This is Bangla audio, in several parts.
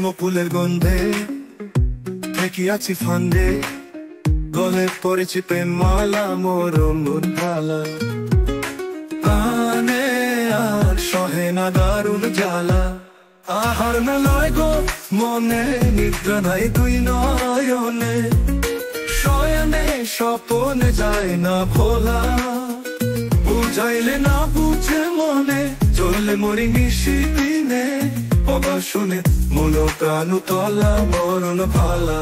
প্রেম ফুলের গন্ধে ঠেকি আছি ফান্দে, গলে পড়েছি প্রেম মালা মরম ঢালা। প্রাণে আর সহে না দারুণ জ্বালা, আহার না লয় গো মনে, নিদ্রা নাই দুই নয়নে, শয়নে স্বপনে যায় না ভোলা। বুঝাইলে না বুঝে মনে, চলে মরি নিশি দিনে, অবা শুনে মন প্রাণ তলা মরণ ভালা।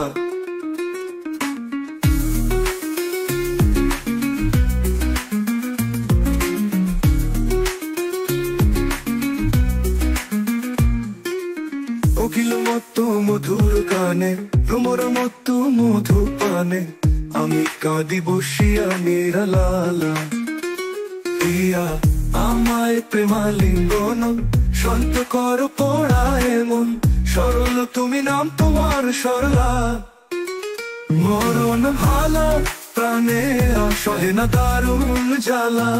কোকিল মতো মধুর গানে, ভ্রমর মতো মধু পানে, আমি কাঁদি বসিয়া নিরালালা। প্রিয়া আমায় প্রেমালিঙ্গন, শান্ত কর পড়ায় মন, সরল তুমি নাম তোমার সরলা। মরণ ভালা প্রাণে সহে না দারুণ জ্বালা।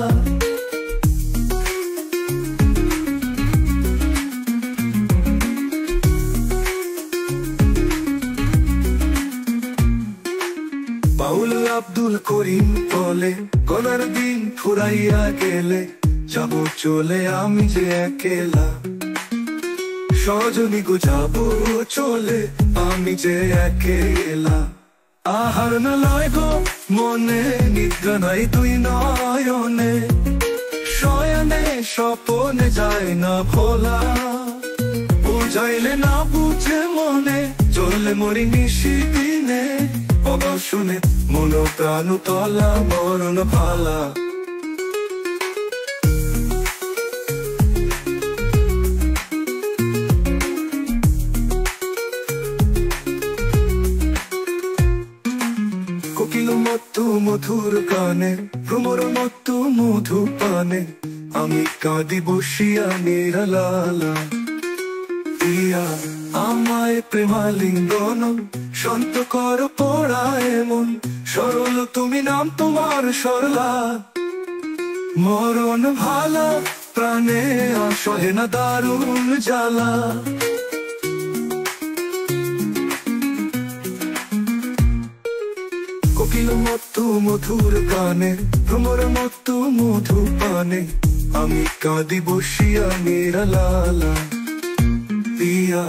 বাউল আব্দুল করিম বলে, গলার দিন ফুরাইয়া গেলে, যাব চলে আমি যে একেলা। সজনী গো যাব চলে আমি যে একেলা। আহার না লয় গো মনে, নিদ্রা নাই দুই নয়নে, শয়নে স্বপনে যায় না ভোলা। বুঝাইলে না বুঝে মনে, চলে মরি নিশি দিনে, অবা শুনে মন প্রাণ তলা মরণ ভালা। কোকিল মতো মধুর গানে, ভ্রমর মতো মধু পানে, আমি কাঁদি বসিয়া নিরালালা। প্রিয়া আমায় প্রেমালিঙ্গন, শান্ত কর পড়ায় মন, সরল তুমি নাম তোমার সরলা। মরণ ভালা প্রাণে সহে না দারুণ জ্বালা। কোকিল মতো মধুর গানে, ভ্রমর মতো মধু পানে, আমি কাঁদি বসিয়া নিরালালা। প্রিয়া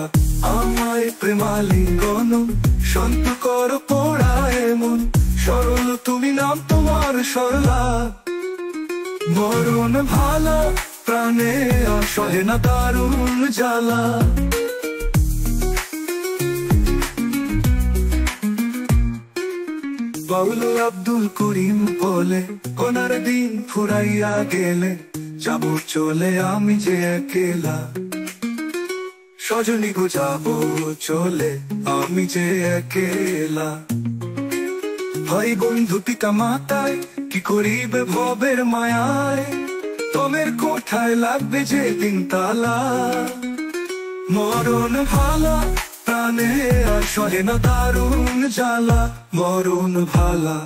আমায় প্রেমালিঙ্গন, শান্ত কর পড়ায় মন, সরল তুমি নাম তোমার সরলা। মরণ ভালা প্রাণে সহে না দারুণ জ্বালা। বাউল আব্দুল করিম বলে, কোনার দিন ফুরাইয়া গেলে, যাব চলে আমি যে একেলা। সজনী গো যাব চলে আমি যে একেলা। ভাই বন্ধু পিতা মাতায় কি করিবে ভবের মায়ায়, তোমের কোঠায় লাগবে যে দিন তালা। মরণ ভালা প্রাণে সহে না দারুণ জ্বালা, মরণ ভালা।